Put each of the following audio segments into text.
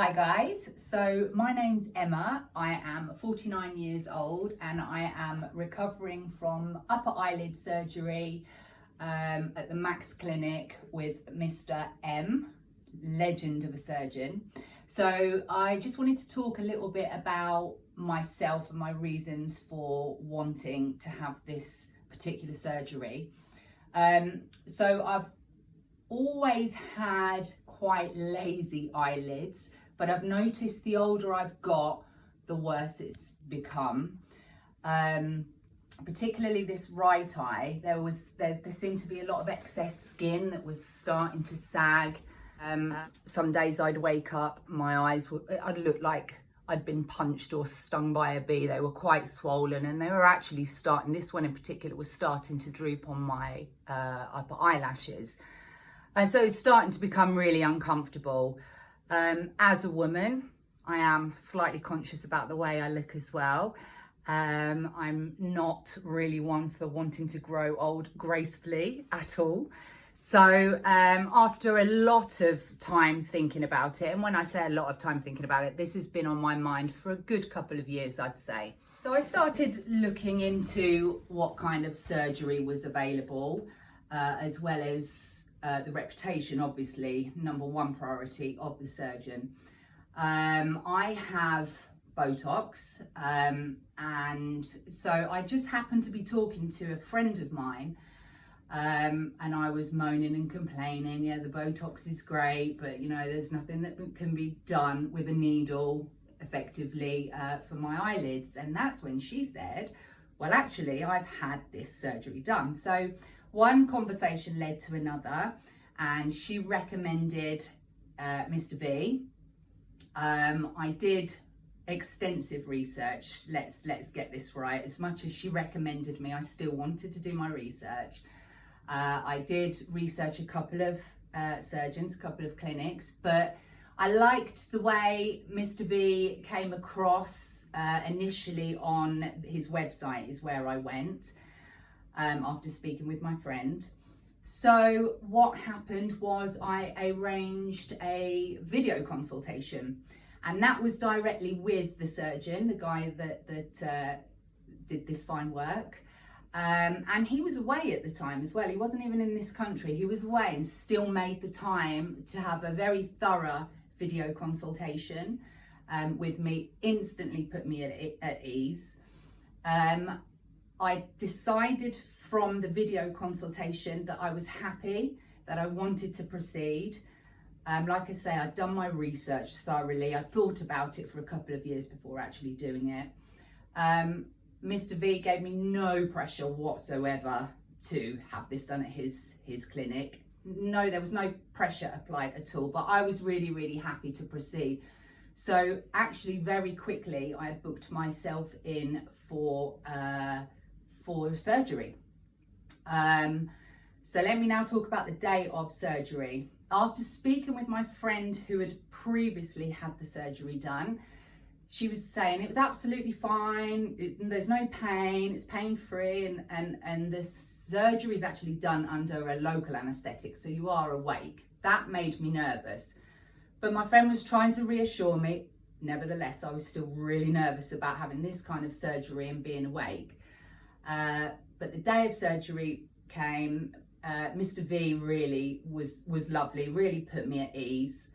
Hi guys, so my name's Emma. I am 49 years old and I am recovering from upper eyelid surgery at the Max Clinic with Mr. M, legend of a surgeon. So I just wanted to talk a little bit about myself and my reasons for wanting to have this particular surgery. So I've always had quite lazy eyelids, but I've noticed the older I've got, the worse it's become. Particularly this right eye, there seemed to be a lot of excess skin that was starting to sag. Some days I'd wake up, I'd look like I'd been punched or stung by a bee. They were quite swollen and they were actually this one in particular was starting to droop on my upper eyelashes. And so it's starting to become really uncomfortable. As a woman, I am slightly conscious about the way I look as well. I'm not really one for wanting to grow old gracefully at all. So after a lot of time thinking about it, and when I say a lot of time thinking about it, this has been on my mind for a good couple of years, I'd say. So I started looking into what kind of surgery was available, as well as the reputation, obviously, number one priority of the surgeon. I have Botox, and so I just happened to be talking to a friend of mine, and I was moaning and complaining, yeah, the Botox is great, but you know, there's nothing that can be done with a needle effectively for my eyelids. And that's when she said, well, actually, I've had this surgery done. So one conversation led to another, and she recommended Mr. V. I did extensive research. Let's get this right. As much as she recommended me, I still wanted to do my research. I did research a couple of surgeons, a couple of clinics, but I liked the way Mr. V came across initially on his website is where I went. After speaking with my friend. So what happened was I arranged a video consultation, and that was directly with the surgeon, the guy that did this fine work. And he was away at the time as well. He wasn't even in this country. He was away and still made the time to have a very thorough video consultation with me, instantly put me at ease. I decided from the video consultation that I was happy, that I wanted to proceed. Like I say, I'd done my research thoroughly. I thought about it for a couple of years before actually doing it. Mr. V gave me no pressure whatsoever to have this done at his clinic. No, there was no pressure applied at all, but I was really, really happy to proceed. So actually very quickly, I booked myself in for surgery. So let me now talk about the day of surgery. After speaking with my friend who had previously had the surgery done, she was saying it was absolutely fine, there's no pain, it's pain-free, and the surgery is actually done under a local anaesthetic, so you are awake. That made me nervous. But my friend was trying to reassure me. Nevertheless, I was still really nervous about having this kind of surgery and being awake. But the day of surgery came. Mr. V really was lovely, really put me at ease,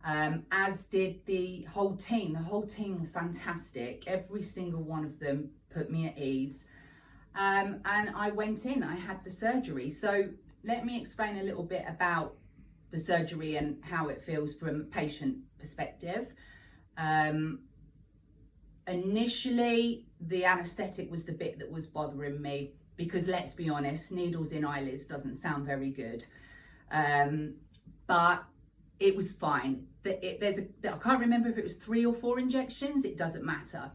as did the whole team. The whole team were fantastic. Every single one of them put me at ease. And I went in, I had the surgery. So let me explain a little bit about the surgery and how it feels from a patient perspective. Initially, the anaesthetic was the bit that was bothering me, because let's be honest, needles in eyelids doesn't sound very good. But it was fine. I can't remember if it was 3 or 4 injections, it doesn't matter.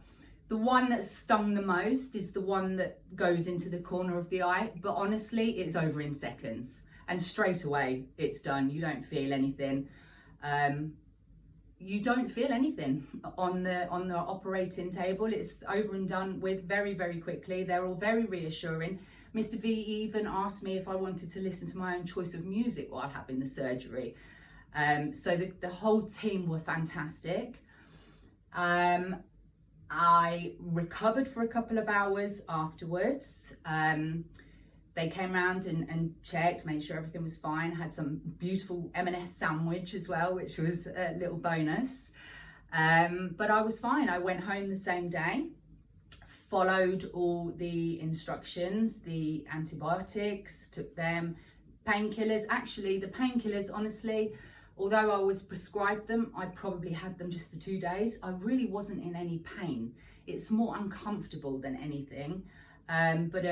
The one that stung the most is the one that goes into the corner of the eye, but honestly, it's over in seconds. And straight away, it's done. You don't feel anything. You don't feel anything on the operating table. It's over and done with very, very quickly. They're all very reassuring. Mr. V even asked me if I wanted to listen to my own choice of music while having the surgery. So the whole team were fantastic. I recovered for a couple of hours afterwards. They came around and checked, made sure everything was fine. Had some beautiful M&S sandwich as well, which was a little bonus. But I was fine. I went home the same day, followed all the instructions, the antibiotics, took them, painkillers. Actually, the painkillers, honestly, although I was prescribed them, I probably had them just for 2 days. I really wasn't in any pain. It's more uncomfortable than anything. But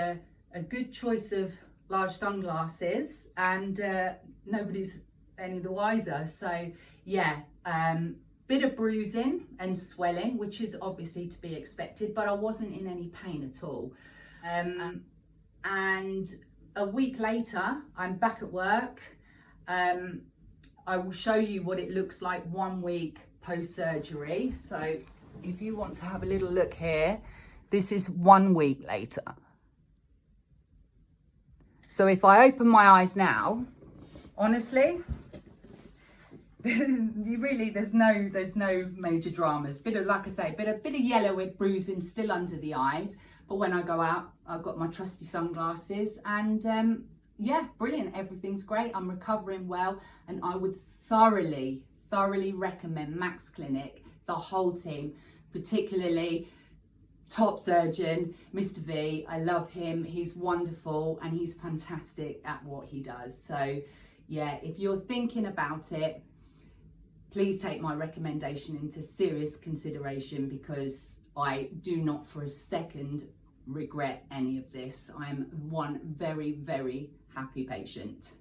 a good choice of large sunglasses, and nobody's any the wiser. So yeah, bit of bruising and swelling, which is obviously to be expected, but I wasn't in any pain at all. And a week later, I'm back at work. I will show you what it looks like 1 week post-surgery. So if you want to have a little look here, this is 1 week later. So if I open my eyes now, honestly, there's no major dramas. Bit of, like I say, a bit of yellow with bruising still under the eyes. But when I go out, I've got my trusty sunglasses, and yeah, brilliant. Everything's great. I'm recovering well, and I would thoroughly recommend Max Clinic, the whole team, particularly top surgeon, Mr. V. I love him. He's wonderful and he's fantastic at what he does. So yeah, if you're thinking about it, please take my recommendation into serious consideration, because I do not for a second regret any of this. I'm one very, very happy patient.